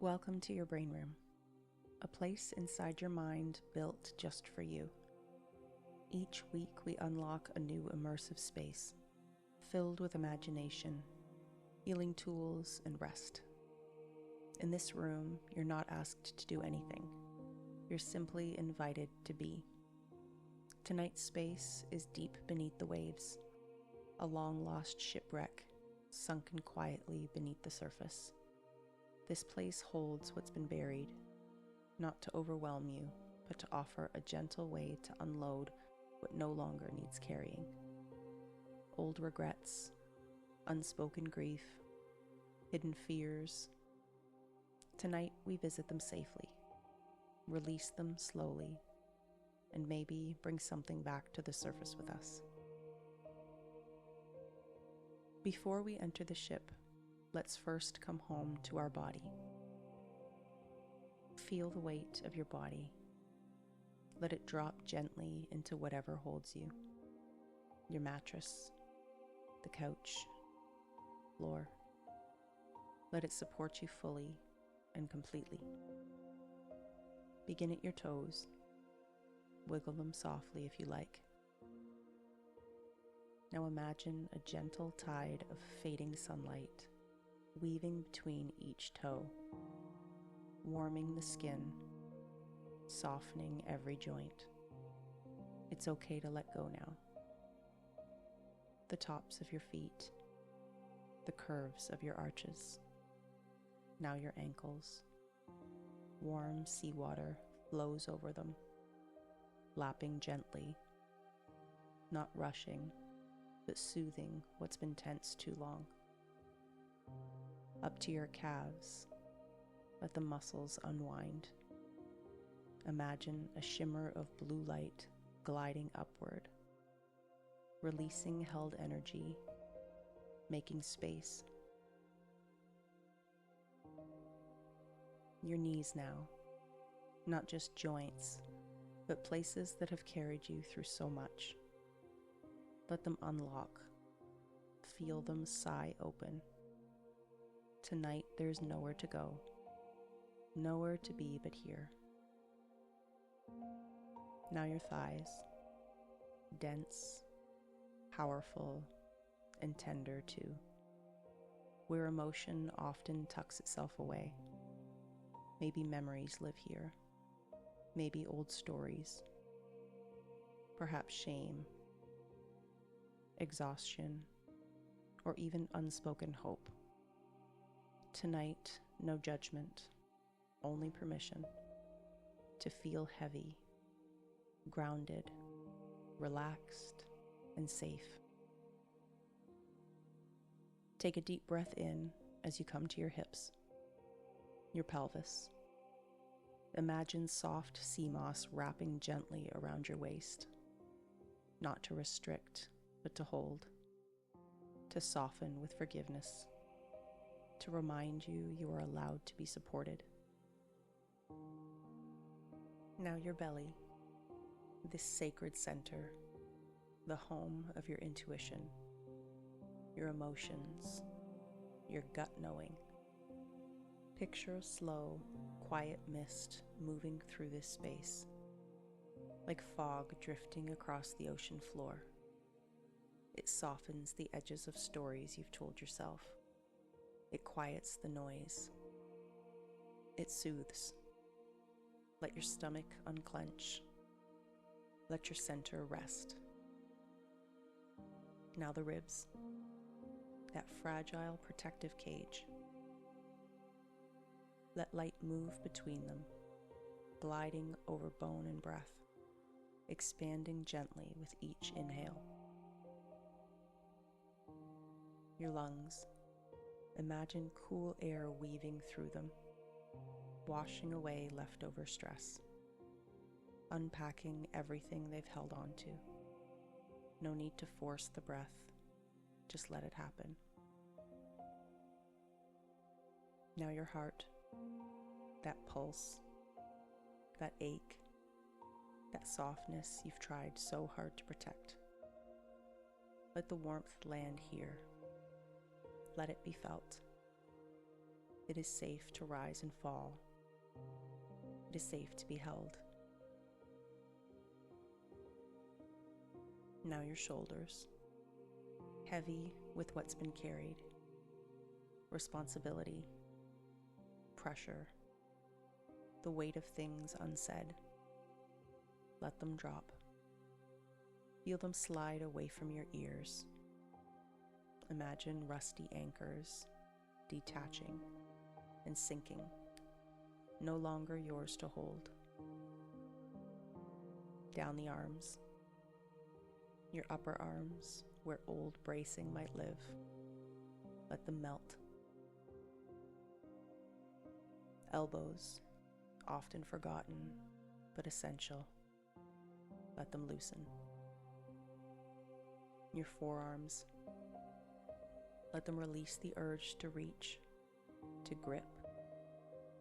Welcome to your brain room, a place inside your mind built just for you. Each week we unlock a new immersive space, filled with imagination, healing tools, and rest. In this room, you're not asked to do anything. You're simply invited to be. Tonight's space is deep beneath the waves, a long-lost shipwreck, sunken quietly beneath the surface. This place holds what's been buried, not to overwhelm you, but to offer a gentle way to unload what no longer needs carrying. Old regrets, unspoken grief, hidden fears. Tonight we visit them safely, release them slowly, and maybe bring something back to the surface with us. Before we enter the ship, let's first come home to our body. Feel the weight of your body. Let it drop gently into whatever holds you. Your mattress, the couch, floor. Let it support you fully and completely. Begin at your toes. Wiggle them softly if you like. Now imagine a gentle tide of fading sunlight weaving between each toe, warming the skin, softening every joint. It's okay to let go now. The tops of your feet, the curves of your arches, now your ankles. Warm seawater flows over them, lapping gently, not rushing, but soothing what's been tense too long. Up to your calves, let the muscles unwind. Imagine a shimmer of blue light gliding upward, releasing held energy, making space. Your knees now, not just joints, but places that have carried you through so much. Let them unlock. Feel them sigh open. Tonight there's nowhere to go, nowhere to be but here. Now your thighs, dense, powerful, and tender too, where emotion often tucks itself away. Maybe memories live here, maybe old stories, perhaps shame, exhaustion, or even unspoken hope. Tonight, no judgment, only permission to feel heavy, grounded, relaxed, and safe. Take a deep breath in as you come to your hips, your pelvis. Imagine soft sea moss wrapping gently around your waist, not to restrict, but to hold, to soften with forgiveness, to remind you you are allowed to be supported. Now your belly, this sacred center, the home of your intuition, your emotions, your gut knowing. Picture a slow, quiet mist moving through this space, like fog drifting across the ocean floor. It softens the edges of stories you've told yourself. It quiets the noise. It soothes. Let your stomach unclench. Let your center rest. Now the ribs, that fragile protective cage. Let light move between them, gliding over bone and breath, expanding gently with each inhale. Your lungs, imagine cool air weaving through them, washing away leftover stress, unpacking everything they've held on to. No need to force the breath, just let it happen. Now your heart, that pulse, that ache, that softness you've tried so hard to protect. Let the warmth land here. Let it be felt. It is safe to rise and fall. It is safe to be held. Now your shoulders, heavy with what's been carried, responsibility, pressure, the weight of things unsaid. Let them drop. Feel them slide away from your ears. Imagine rusty anchors detaching and sinking, no longer yours to hold. Down the arms, your upper arms where old bracing might live. Let them melt. Elbows, often forgotten but essential. Let them loosen. Your forearms, let them release the urge to reach, to grip,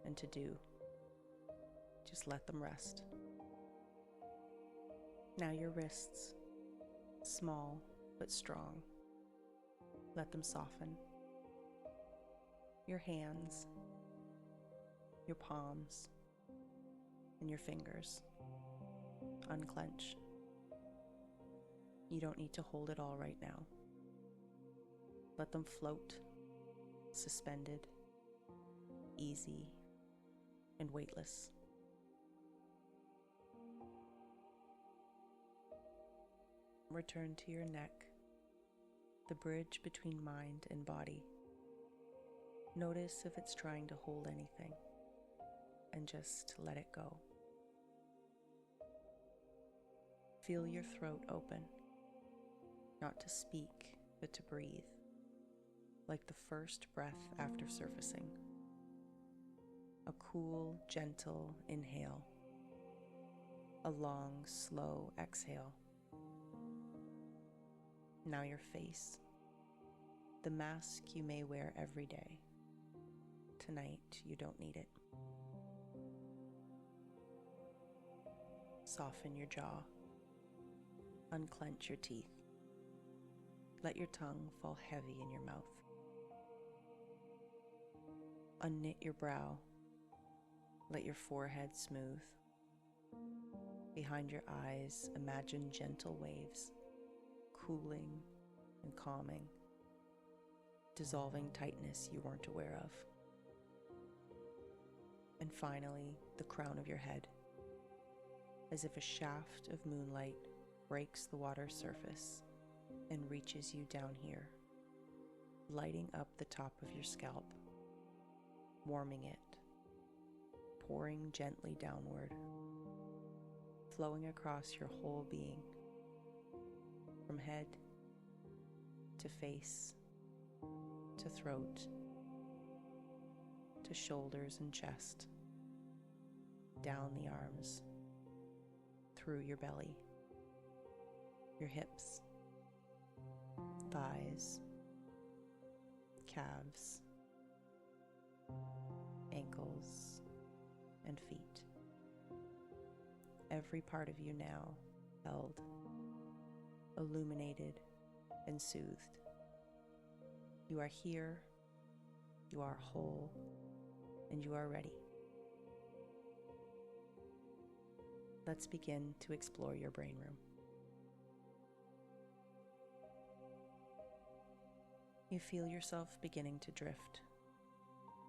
and to do. Just let them rest. Now your wrists, small but strong. Let them soften. Your hands, your palms, and your fingers. Unclench. You don't need to hold it all right now. Let them float, suspended, easy, and weightless. Return to your neck, the bridge between mind and body. Notice if it's trying to hold anything, and just let it go. Feel your throat open, not to speak, but to breathe, like the first breath after surfacing. A cool, gentle inhale, a long, slow exhale. Now your face, the mask you may wear every day. Tonight, you don't need it. Soften your jaw. Unclench your teeth. Let your tongue fall heavy in your mouth. Unknit your brow. Let your forehead smooth. Behind your eyes, imagine gentle waves, cooling and calming, dissolving tightness you weren't aware of. And finally, the crown of your head, as if a shaft of moonlight breaks the water's surface and reaches you down here, lighting up the top of your scalp, warming it, pouring gently downward, flowing across your whole being, from head to face to throat to shoulders and chest, down the arms, through your belly, your hips, thighs, calves, ankles, and feet. Every part of you now held, illuminated, and soothed. You are here, you are whole, and you are ready. Let's begin to explore your brain room. You feel yourself beginning to drift,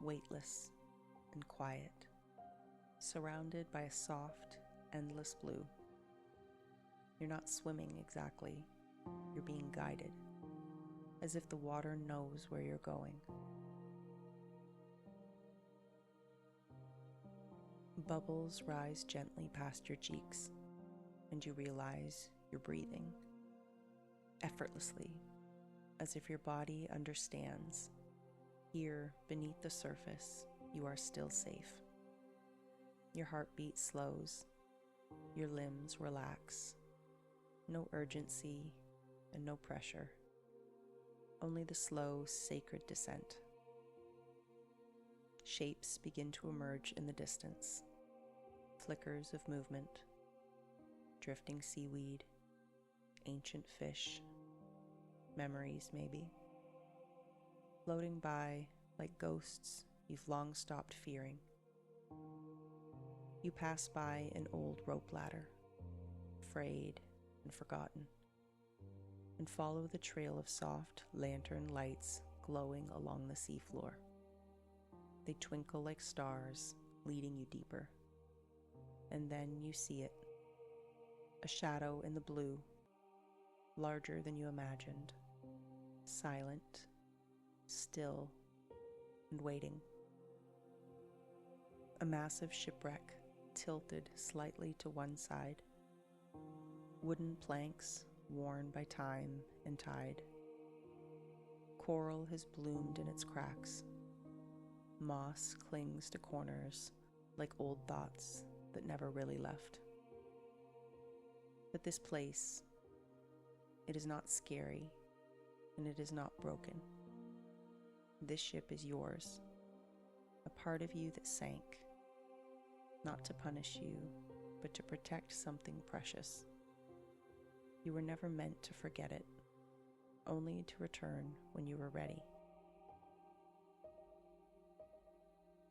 weightless and quiet, surrounded by a soft, endless blue. You're not swimming exactly, you're being guided, as if the water knows where you're going. Bubbles rise gently past your cheeks, and you realize you're breathing effortlessly, as if your body understands. Here, beneath the surface, you are still safe. Your heartbeat slows, your limbs relax. No urgency and no pressure, only the slow, sacred descent. Shapes begin to emerge in the distance, flickers of movement, drifting seaweed, ancient fish, memories maybe, floating by like ghosts you've long stopped fearing. You pass by an old rope ladder, frayed and forgotten, and follow the trail of soft lantern lights glowing along the seafloor. They twinkle like stars, leading you deeper. And then you see it, a shadow in the blue, larger than you imagined, silent, still, and waiting. A massive shipwreck tilted slightly to one side, wooden planks worn by time and tide. Coral has bloomed in its cracks. Moss clings to corners like old thoughts that never really left. But this place, it is not scary, and it is not broken. This ship is yours, a part of you that sank, not to punish you, but to protect something precious. You were never meant to forget it, only to return when you were ready.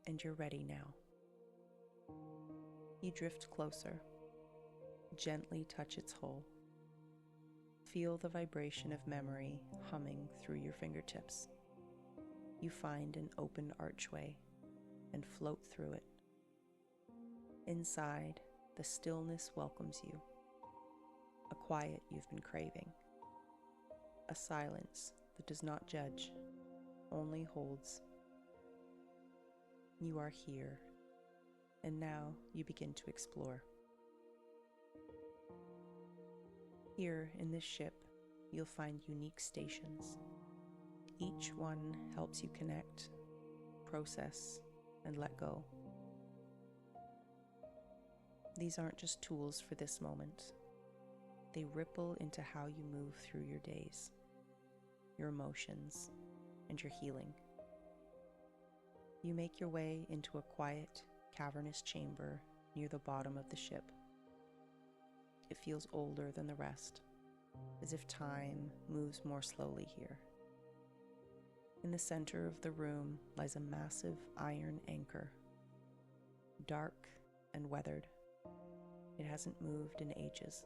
And you're ready now. You drift closer, gently touch its hull. Feel the vibration of memory humming through your fingertips. You find an open archway and float through it. Inside, the stillness welcomes you, a quiet you've been craving, a silence that does not judge, only holds. You are here, and now you begin to explore. Here in this ship, you'll find unique stations. Each one helps you connect, process, and let go. These aren't just tools for this moment. They ripple into how you move through your days, your emotions, and your healing. You make your way into a quiet, cavernous chamber near the bottom of the ship. It feels older than the rest, as if time moves more slowly here. In the center of the room lies a massive iron anchor, dark and weathered. It hasn't moved in ages.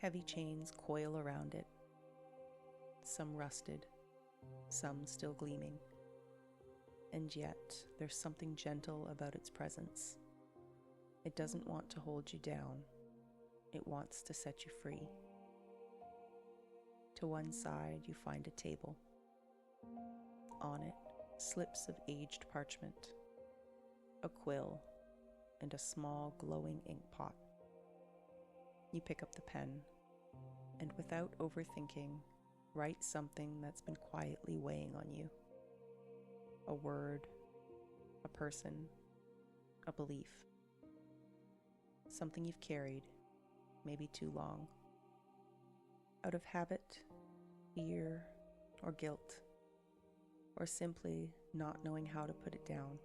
Heavy chains coil around it, some rusted, some still gleaming. And yet, there's something gentle about its presence. It doesn't want to hold you down. It wants to set you free. To one side, you find a table. On it, slips of aged parchment, a quill, and a small glowing ink pot. You pick up the pen, and without overthinking, write something that's been quietly weighing on you. A word, a person, a belief. Something you've carried, maybe too long. Out of habit, fear, or guilt, or simply not knowing how to put it down.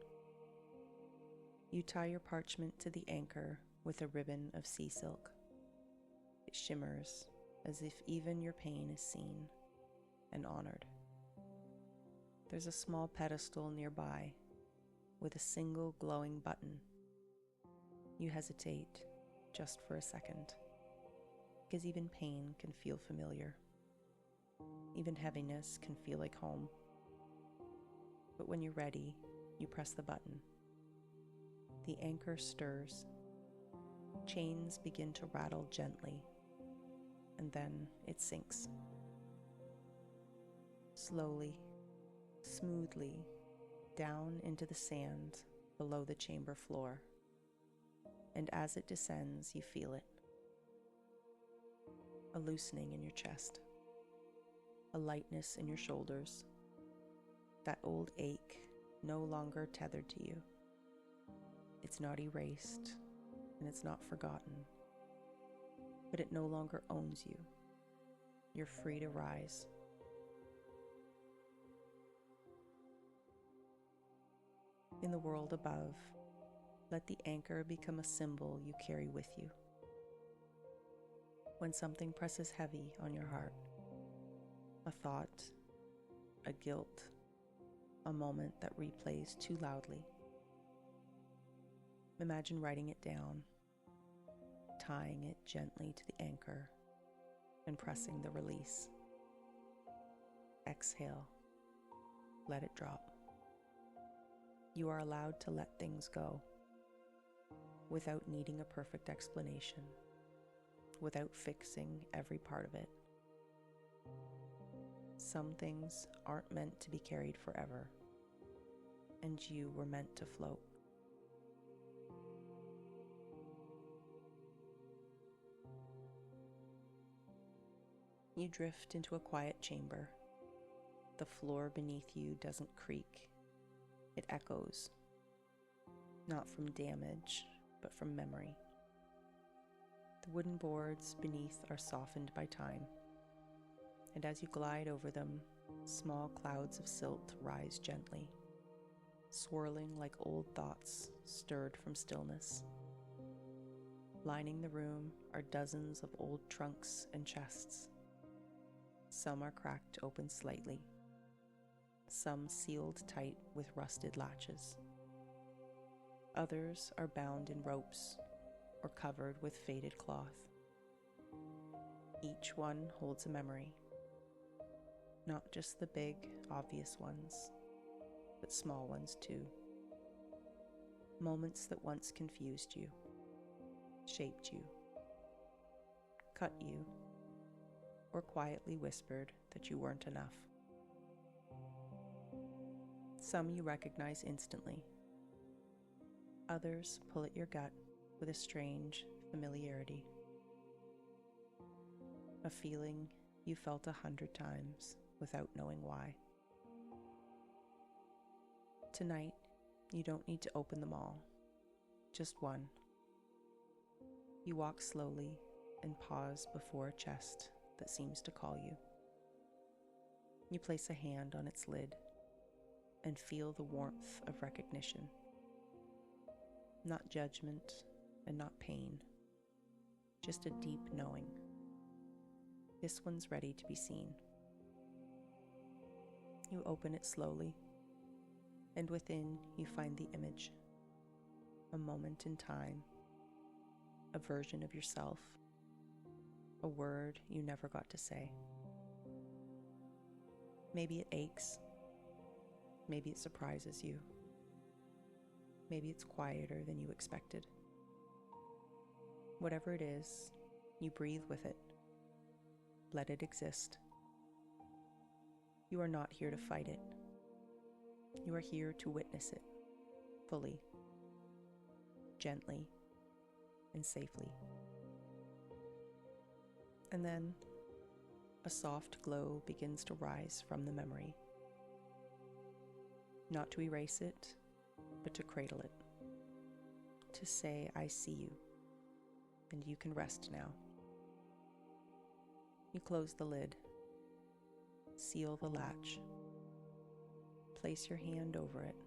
You tie your parchment to the anchor with a ribbon of sea silk. It shimmers as if even your pain is seen and honored. There's a small pedestal nearby with a single glowing button. You hesitate just for a second, because even pain can feel familiar. Even heaviness can feel like home. But when you're ready, you press the button. The anchor stirs. Chains begin to rattle gently, and then it sinks. Slowly, smoothly, down into the sand below the chamber floor. And as it descends, you feel it. A loosening in your chest, a lightness in your shoulders, that old ache no longer tethered to you. It's not erased, and it's not forgotten, but it no longer owns you. You're free to rise. In the world above, let the anchor become a symbol you carry with you. When something presses heavy on your heart, a thought, a guilt, a moment that replays too loudly. Imagine writing it down, tying it gently to the anchor, and pressing the release. Exhale. Let it drop. You are allowed to let things go without needing a perfect explanation, without fixing every part of it. Some things aren't meant to be carried forever, and you were meant to float. You drift into a quiet chamber. The floor beneath you doesn't creak. It echoes, not from damage, but from memory. The wooden boards beneath are softened by time, and as you glide over them, small clouds of silt rise gently, swirling like old thoughts stirred from stillness. Lining the room are dozens of old trunks and chests. Some are cracked open slightly, some sealed tight with rusted latches. Others are bound in ropes or covered with faded cloth. Each one holds a memory, not just the big, obvious ones, but small ones too. Moments that once confused you, shaped you, cut you, or quietly whispered that you weren't enough. Some you recognize instantly. Others pull at your gut with a strange familiarity. A feeling you felt 100 times without knowing why. Tonight, you don't need to open them all, just one. You walk slowly and pause before a chest that seems to call you. You place a hand on its lid and feel the warmth of recognition. Not judgment and not pain, just a deep knowing. This one's ready to be seen. You open it slowly, and within you find the image, a moment in time, a version of yourself, a word you never got to say. Maybe it aches. Maybe it surprises you. Maybe it's quieter than you expected. Whatever it is, you breathe with it. Let it exist. You are not here to fight it. You are here to witness it, fully, gently, and safely. And then, a soft glow begins to rise from the memory. Not to erase it, but to cradle it. To say, I see you, and you can rest now. You close the lid, seal the latch, place your hand over it,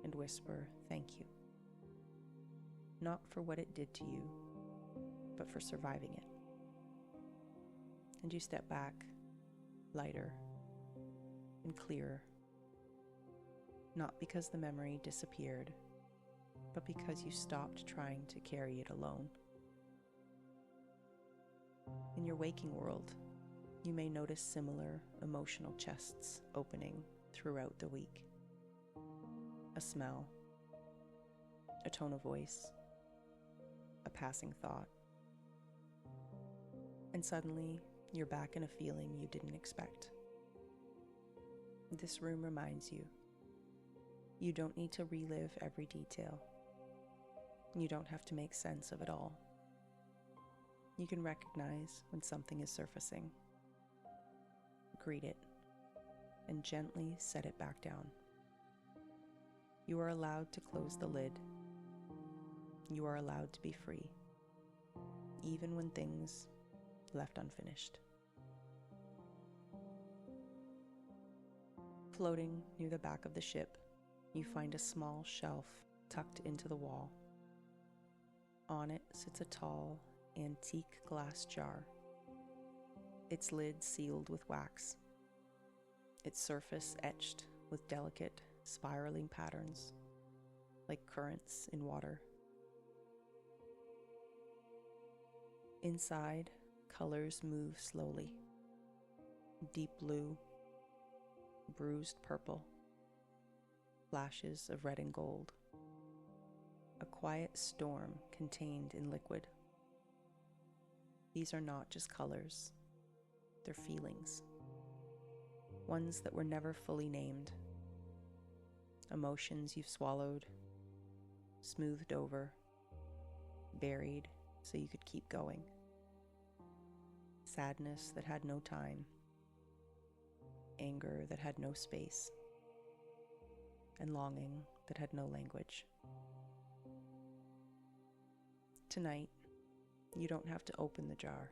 and whisper, thank you. Not for what it did to you, but for surviving it. And you step back, lighter and clearer. Not because the memory disappeared, but because you stopped trying to carry it alone. In your waking world, you may notice similar emotional chests opening throughout the week. A smell, a tone of voice, a passing thought. And suddenly, you're back in a feeling you didn't expect. This room reminds you. You don't need to relive every detail. You don't have to make sense of it all. You can recognize when something is surfacing. Greet it, and gently set it back down. You are allowed to close the lid. You are allowed to be free, even when things left unfinished. Floating near the back of the ship, you find a small shelf tucked into the wall. On it sits a tall, antique glass jar, its lid sealed with wax. its surface etched with delicate, spiraling patterns, like currents in water. Inside, colors move slowly. Deep blue, bruised purple, flashes of red and gold. A quiet storm contained in liquid. These are not just colors, they're feelings. Ones that were never fully named. Emotions you've swallowed, smoothed over, buried so you could keep going. Sadness that had no time. Anger that had no space. And longing that had no language. Tonight, you don't have to open the jar.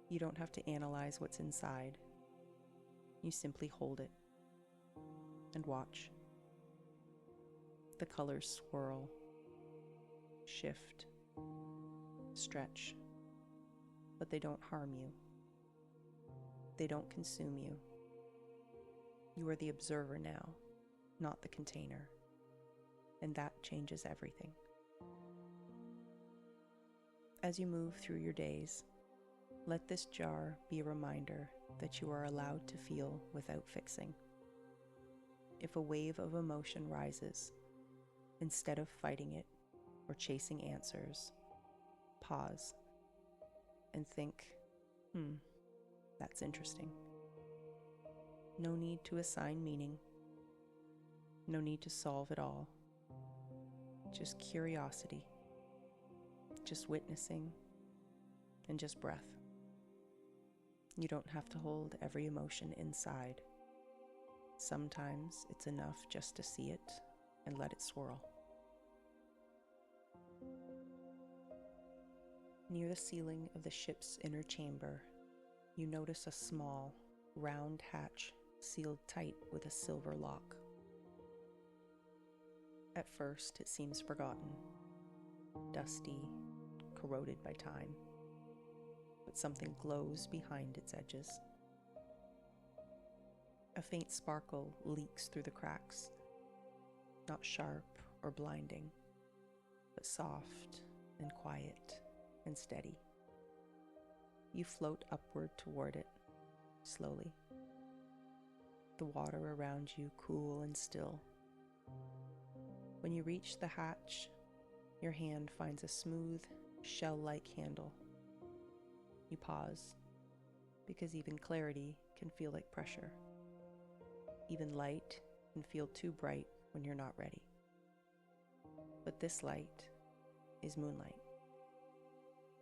You don't have to analyze what's inside. You simply hold it and watch. The colors swirl, shift, stretch, but they don't harm you. They don't consume you. You are the observer now, not the container, and that changes everything. As you move through your days, let this jar be a reminder that you are allowed to feel without fixing. If a wave of emotion rises, instead of fighting it or chasing answers, pause and think, that's interesting. No need to assign meaning. No need to solve it all. Just curiosity, just witnessing, and just breath. You don't have to hold every emotion inside. Sometimes it's enough just to see it and let it swirl. Near the ceiling of the ship's inner chamber, you notice a small, round hatch sealed tight with a silver lock. At first, it seems forgotten, dusty, corroded by time, but something glows behind its edges. A faint sparkle leaks through the cracks, not sharp or blinding, but soft and quiet and steady. You float upward toward it, slowly. The water around you cool and still. When you reach the hatch, your hand finds a smooth, shell-like handle. You pause, because even clarity can feel like pressure. Even light can feel too bright when you're not ready. But this light is moonlight.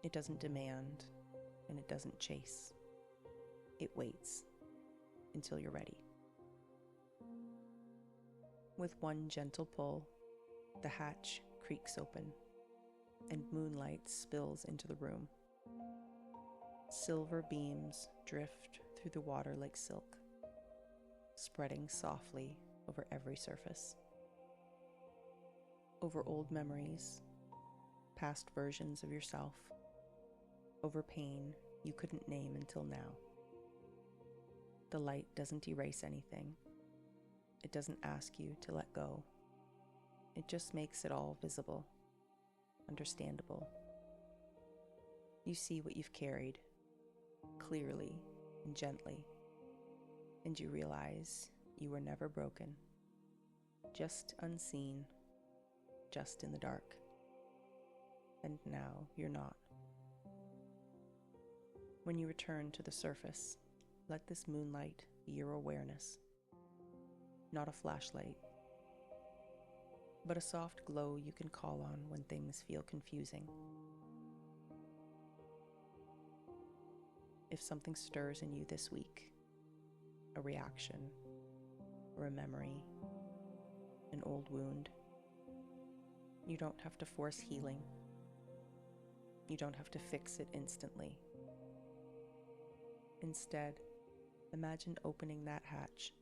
It doesn't demand, and it doesn't chase. It waits until you're ready. With one gentle pull, the hatch creaks open, and moonlight spills into the room. Silver beams drift through the water like silk, spreading softly over every surface. Over old memories, past versions of yourself, over pain you couldn't name until now. The light doesn't erase anything. It doesn't ask you to let go. It just makes it all visible, understandable. You see what you've carried, clearly and gently, and you realize you were never broken, just unseen, just in the dark. And now you're not. When you return to the surface, let this moonlight be your awareness. Not a flashlight, but a soft glow you can call on when things feel confusing. If something stirs in you this week, a reaction, or a memory, an old wound, you don't have to force healing. You don't have to fix it instantly. Instead, imagine opening that hatch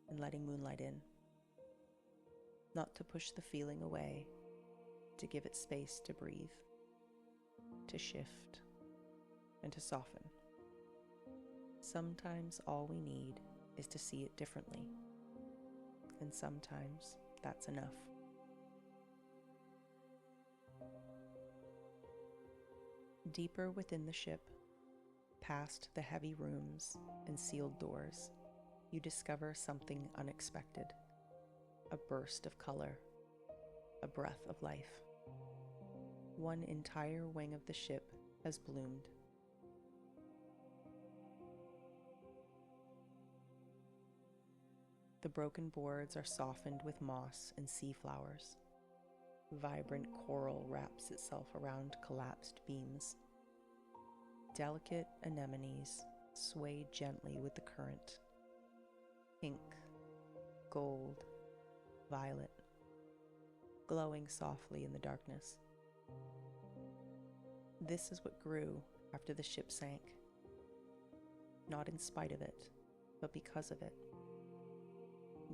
and letting moonlight in. Not to push the feeling away, to give it space to breathe, to shift, and to soften. Sometimes all we need is to see it differently. And sometimes that's enough. Deeper within the ship, past the heavy rooms and sealed doors, you discover something unexpected. A burst of color, a breath of life. One entire wing of the ship has bloomed. The broken boards are softened with moss and sea flowers. Vibrant coral wraps itself around collapsed beams. Delicate anemones sway gently with the current. Pink, gold, violet, glowing softly in the darkness. This is what grew after the ship sank. Not in spite of it, but because of it.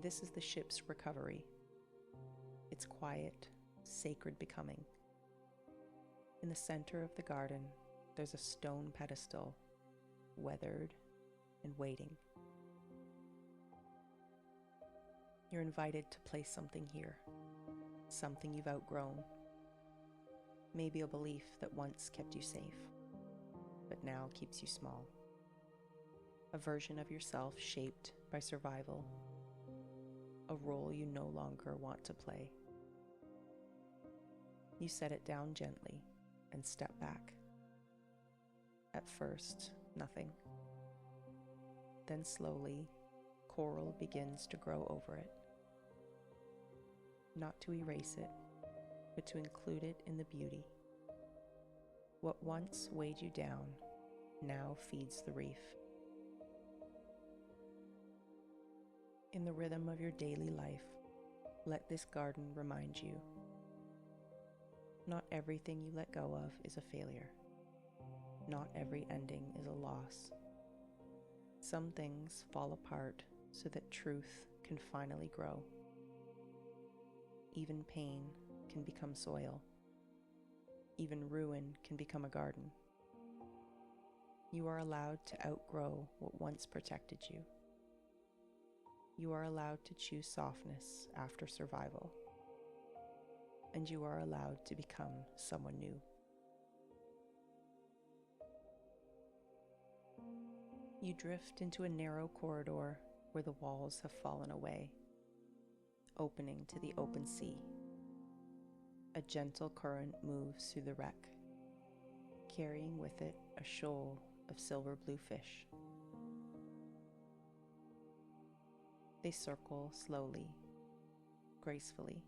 This is the ship's recovery. Its quiet, sacred becoming. In the center of the garden, there's a stone pedestal, weathered and waiting. You're invited to place something here, something you've outgrown. Maybe a belief that once kept you safe, but now keeps you small. A version of yourself shaped by survival, a role you no longer want to play. You set it down gently and step back. At first, nothing. Then slowly, coral begins to grow over it. Not to erase it, but to include it in the beauty. What once weighed you down now feeds the reef. In the rhythm of your daily life, let this garden remind you. Not everything you let go of is a failure. Not every ending is a loss. Some things fall apart so that truth can finally grow. Even pain can become soil. Even ruin can become a garden. You are allowed to outgrow what once protected you. You are allowed to choose softness after survival. And you are allowed to become someone new. You drift into a narrow corridor where the walls have fallen away, opening to the open sea. A gentle current moves through the wreck, carrying with it a shoal of silver blue fish. They circle slowly, gracefully,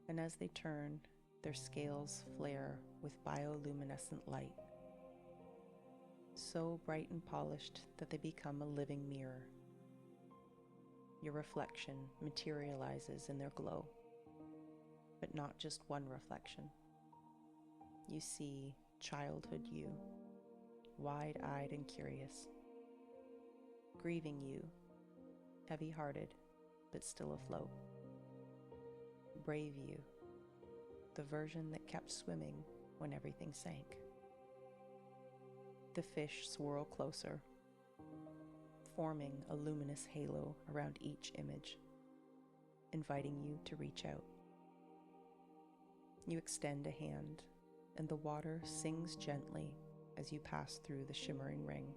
and as they turn, their scales flare with bioluminescent light, so bright and polished that they become a living mirror. Your reflection materializes in their glow, but not just one reflection. You see childhood you, wide-eyed and curious, grieving you, heavy-hearted but still afloat, brave you, the version that kept swimming when everything sank. The fish swirl closer, forming a luminous halo around each image, inviting you to reach out. You extend a hand, and the water sings gently as you pass through the shimmering ring.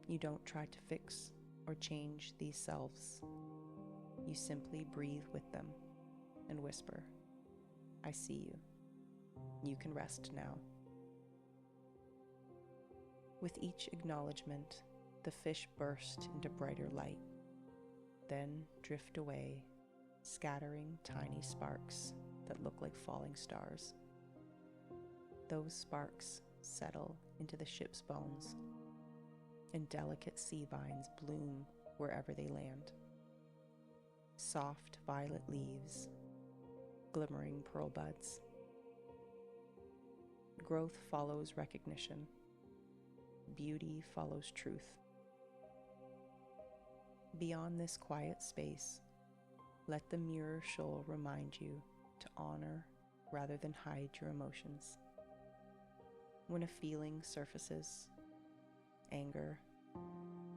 You don't try to fix or change these selves. You simply breathe with them and whisper, "I see you. You can rest now." With each acknowledgement, the fish burst into brighter light, then drift away, scattering tiny sparks that look like falling stars. Those sparks settle into the ship's bones, and delicate sea vines bloom wherever they land. Soft violet leaves, glimmering pearl buds. Growth follows recognition. Beauty follows truth. Beyond this quiet space, let the mirror shoal remind you to honor rather than hide your emotions. When a feeling surfaces, anger,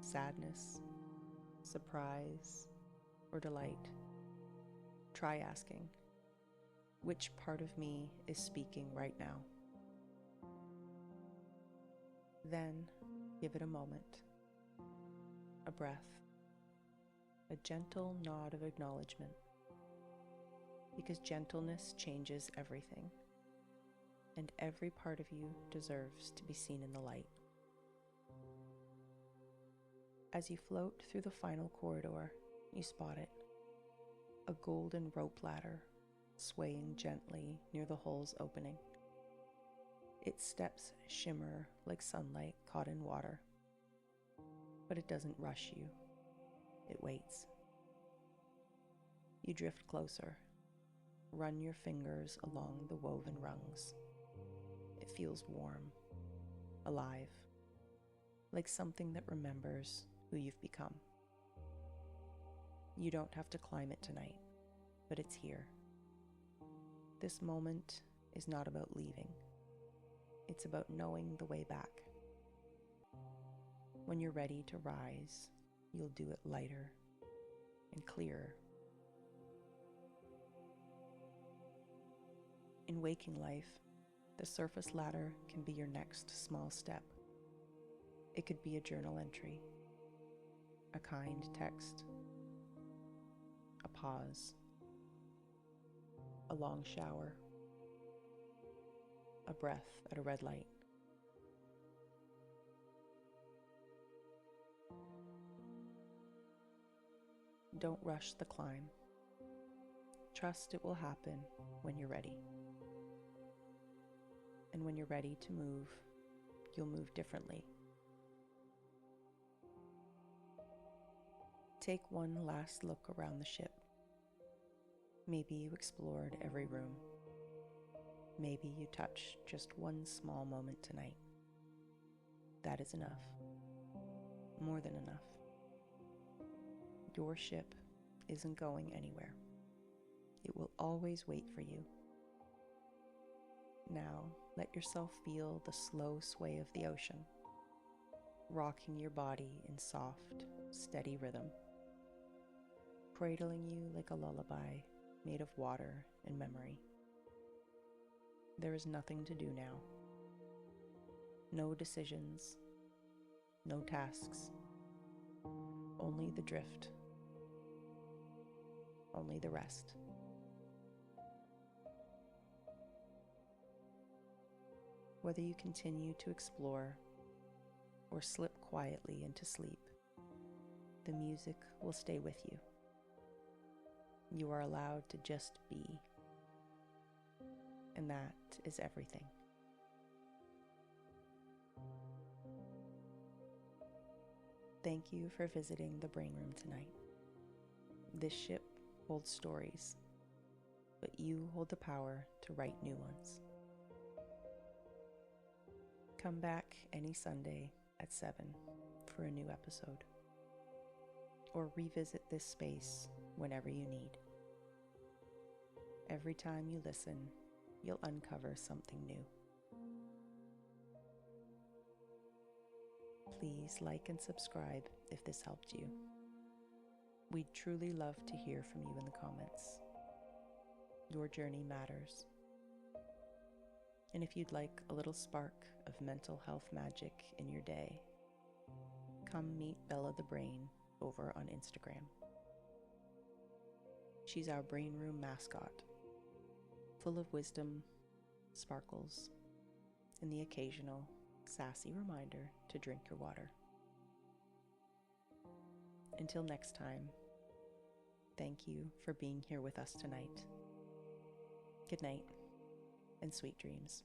sadness, surprise, or delight, try asking, which part of me is speaking right now? Then give it a moment, a breath, a gentle nod of acknowledgement, because gentleness changes everything, and every part of you deserves to be seen in the light. As you float through the final corridor, you spot it, a golden rope ladder swaying gently near the hole's opening. Its steps shimmer like sunlight caught in water, but it doesn't rush you. It waits. You drift closer, run your fingers along the woven rungs. It feels warm, alive, like something that remembers who you've become. You don't have to climb it tonight, but it's here. This moment is not about leaving. It's about knowing the way back. When you're ready to rise, you'll do it lighter and clearer. In waking life, the surface ladder can be your next small step. It could be a journal entry, a kind text, a pause, a long shower, a breath at a red light. Don't rush the climb. Trust it will happen when you're ready. And when you're ready to move, you'll move differently. Take one last look around the ship. Maybe you explored every room. Maybe you touched just one small moment tonight. That is enough. More than enough. Your ship isn't going anywhere. It will always wait for you. Now, let yourself feel the slow sway of the ocean, rocking your body in soft, steady rhythm, cradling you like a lullaby made of water and memory. There is nothing to do now. No decisions, no tasks, only the drift, only the rest. Whether you continue to explore or slip quietly into sleep, the music will stay with you. You are allowed to just be, and that is everything. Thank you for visiting the brain room tonight. This ship holds stories, but you hold the power to write new ones. Come back any Sunday at 7 for a new episode, or revisit this space whenever you need. Every time you listen, you'll uncover something new. Please like and subscribe if this helped you. We'd truly love to hear from you in the comments. Your journey matters. And if you'd like a little spark of mental health magic in your day, come meet Bella the Brain over on Instagram. She's our brain room mascot, full of wisdom, sparkles, and the occasional sassy reminder to drink your water. Until next time, thank you for being here with us tonight. Good night and sweet dreams.